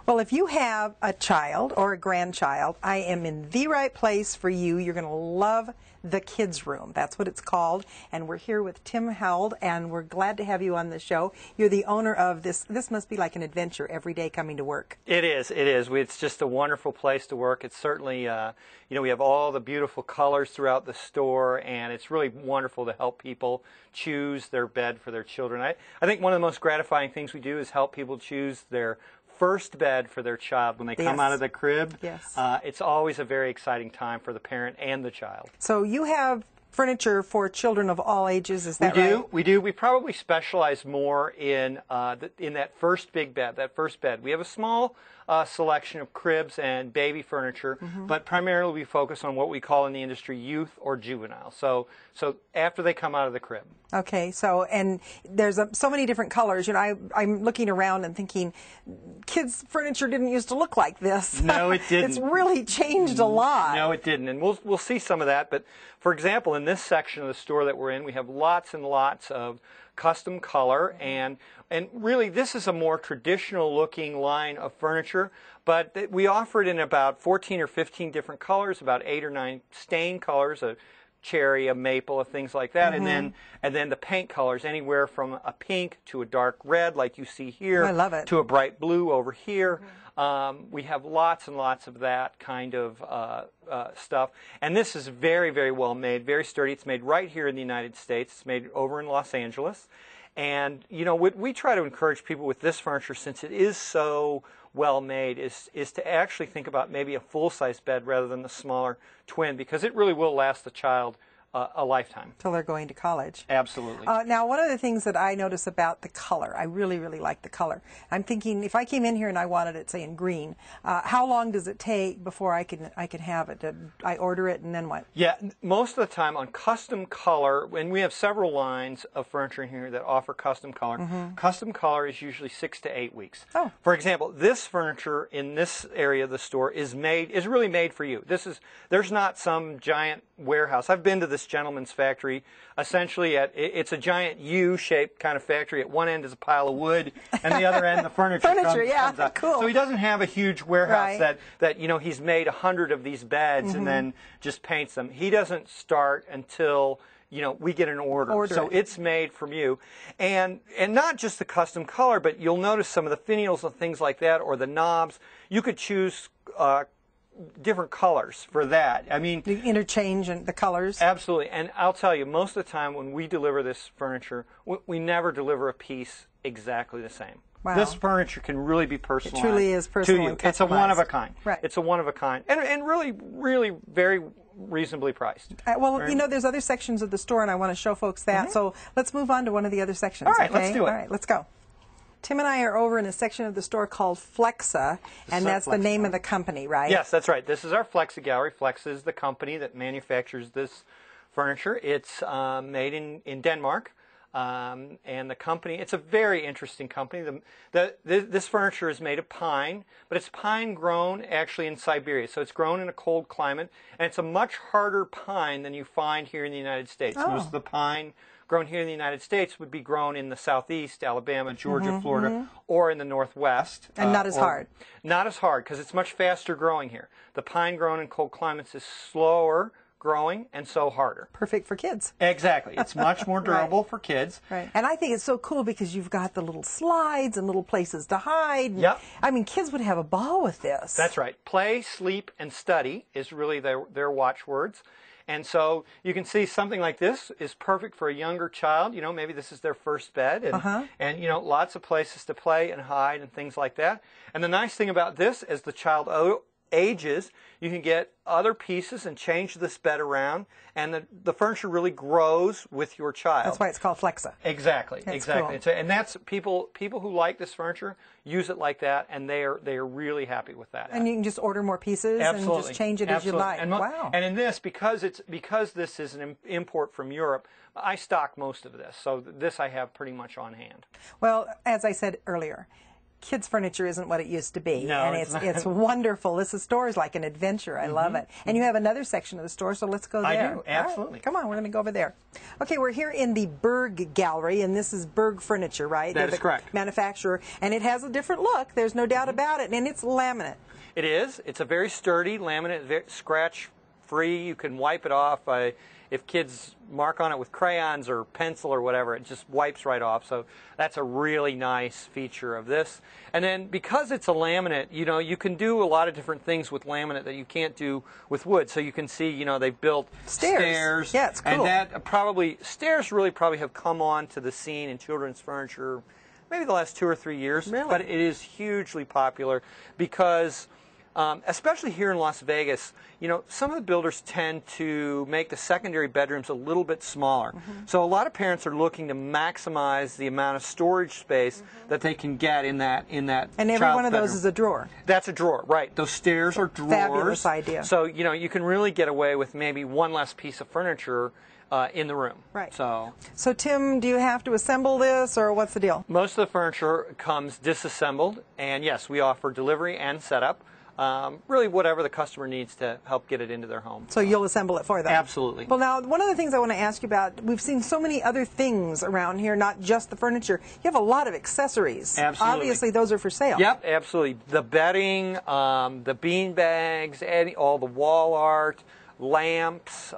Well, if you have a child or a grandchild, I am in the right place for you. You're going to love the kids' room. That's what it's called. And we're here with Tim Howald, and we're glad to have you on the show. You're the owner of this. This must be like an adventure every day coming to work. It is. It is. It's just a wonderful place to work. It's certainly, we have all the beautiful colors throughout the store, and it's really wonderful to help people choose their bed for their children. I think one of the most gratifying things we do is help people choose their first bed for their child when they come out of the crib. Yes. It's always a very exciting time for the parent and the child. So you have furniture for children of all ages, is that right? We do. We probably specialize more in that first big bed, that first bed. We have a small selection of cribs and baby furniture, but primarily we focus on what we call in the industry youth or juvenile. So after they come out of the crib. Okay, so and there's so many different colors. You know, I'm looking around and thinking, kids' furniture didn't used to look like this. No, it didn't. It's really changed a lot. No, it didn't, and we'll see some of that. But for example, in this section of the store that we're in, we have lots and lots of custom color, and really this is a more traditional looking line of furniture, but we offer it in about 14 or 15 different colors, about 8 or 9 stain colors, a cherry, a maple, things like that, and then the paint colors anywhere from a pink to a dark red like you see here. I love it. To a bright blue over here. We have lots and lots of that kind of stuff. And this is very, very well made, very sturdy. It's made right here in the United States. It's made over in Los Angeles. And, you know, what we try to encourage people with this furniture, since it is so well made, is to actually think about maybe a full-size bed rather than the smaller twin, because it really will last the child a lifetime. Till they're going to college. Absolutely. Now, one of the things that I notice about the color, I really, really like the color. I'm thinking if I came in here and I wanted it, say, in green, how long does it take before I can have it? I order it and then what? Yeah, most of the time on custom color, and we have several lines of furniture in here that offer custom color. Custom color is usually 6 to 8 weeks. Oh. For example, this furniture in this area of the store is really made for you. There's not some giant warehouse. I've been to this gentleman's factory. Essentially, it's a giant U-shaped kind of factory. At one end is a pile of wood, and the other end the furniture. Comes out. Cool. So he doesn't have a huge warehouse that you know he's made 100 of these beds and then just paints them. He doesn't start until we get an order. So it's made from you, and not just the custom color, but you'll notice some of the finials and things like that, or the knobs. You could choose different colors for that. I mean, the interchange and the colors. Absolutely. And I'll tell you, most of the time when we deliver this furniture, we never deliver a piece exactly the same. Wow. This furniture can really be personalized. It truly is personal to you. And it's a one of a kind. Right. It's a one of a kind, and really, really very reasonably priced. Well, there's other sections of the store, and I want to show folks that. So let's move on to one of the other sections. All right, okay? let's do it. All right, let's go. Tim and I are over in a section of the store called Flexa, and that's the name of the company, right? Yes, that's right. This is our Flexa gallery. Flexa is the company that manufactures this furniture. It's made in Denmark, and the company, it's a very interesting company. This furniture is made of pine, but it's pine grown actually in Siberia. So it's grown in a cold climate, and it's a much harder pine than you find here in the United States. Most of the pine grown here in the United States would be grown in the southeast, Alabama, Georgia, Florida, or in the northwest. And not as hard. Not as hard, because it's much faster growing here. The pine grown in cold climates is slower growing and so harder. Perfect for kids. Exactly. It's much more durable for kids. Right. And I think it's so cool because you've got the little slides and little places to hide. Yep. I mean, kids would have a ball with this. That's right. Play, sleep, and study is really their watchwords. And so you can see something like this is perfect for a younger child. Maybe this is their first bed, and lots of places to play and hide and things like that. And the nice thing about this, as the child ages, you can get other pieces and change this bed around, and the furniture really grows with your child. That's why it's called Flexa. Exactly, that's exactly. Cool. And that's people who like this furniture use it like that, and they are really happy with that. And you can just order more pieces and just change it as you like. Wow. And in this, because this is an import from Europe, I stock most of this. So this I have pretty much on hand. Well, as I said earlier, kids furniture isn't what it used to be. No, and it's it's wonderful. This store is like an adventure. I love it. And you have another section of the store, so let's go there. I do, absolutely. Right, come on, we're going to go over there. Okay, we're here in the Berg Gallery, and this is Berg Furniture, right? That is correct. Manufacturer, and it has a different look. There's no doubt about it, and it's laminate. It is. It's a very sturdy laminate, scratch-free. You can wipe it off. If kids mark on it with crayons or pencil or whatever, it just wipes right off. So that's a really nice feature of this. And then because it's a laminate, you can do a lot of different things with laminate that you can't do with wood. So you can see, they've built stairs. Yeah, it's cool. And that stairs really probably have come on to the scene in children's furniture maybe the last 2 or 3 years. Really? But it is hugely popular because especially here in Las Vegas, some of the builders tend to make the secondary bedrooms a little bit smaller. So a lot of parents are looking to maximize the amount of storage space that they can get in that And every one of those bedroom. is a drawer. That's a drawer, right. Those stairs are drawers. Fabulous idea. So, you can really get away with maybe one less piece of furniture in the room. Right. So Tim, do you have to assemble this, or what's the deal? most of the furniture comes disassembled, and yes, we offer delivery and setup. Really whatever the customer needs to help get it into their home. So you'll assemble it for them? Absolutely. Well, now, one of the things I want to ask you about, we've seen so many other things around here, not just the furniture. You have a lot of accessories. Absolutely. Obviously, those are for sale. Yep, absolutely. The bedding, the bean bags, all the wall art, lamps,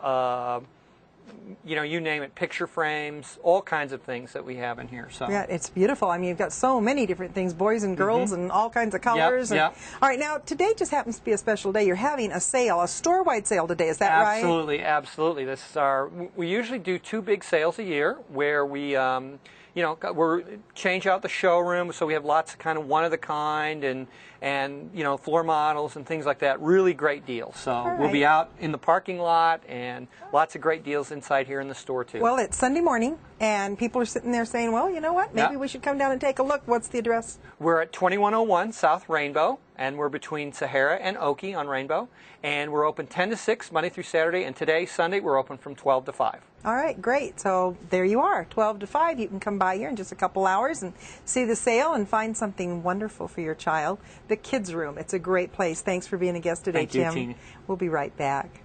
you name it, picture frames, all kinds of things that we have in here. So Yeah, it's beautiful. I mean, you've got so many different things, boys and girls, and all kinds of colors. Yep. All right, now, today just happens to be a special day. You're having a sale, a store-wide sale today. Is that right? Absolutely, absolutely. This is we usually do 2 big sales a year where we we're change out the showroom, so we have lots of kind of one of the kind and floor models and things like that. Really great deals. So we'll be out in the parking lot and lots of great deals inside here in the store too. Well, it's Sunday morning, and people are sitting there saying, well, you know what, maybe we should come down and take a look. What's the address? We're at 2101 South Rainbow, and we're between Sahara and Oki on Rainbow, and we're open 10 to 6 Monday through Saturday, and today, Sunday, we're open from 12 to 5. All right, great. So there you are, 12 to 5. You can come by here in just a couple hours and see the sale and find something wonderful for your child. The Kids Room. It's a great place. Thanks for being a guest today, Thank you, Tim. Tina. We'll be right back.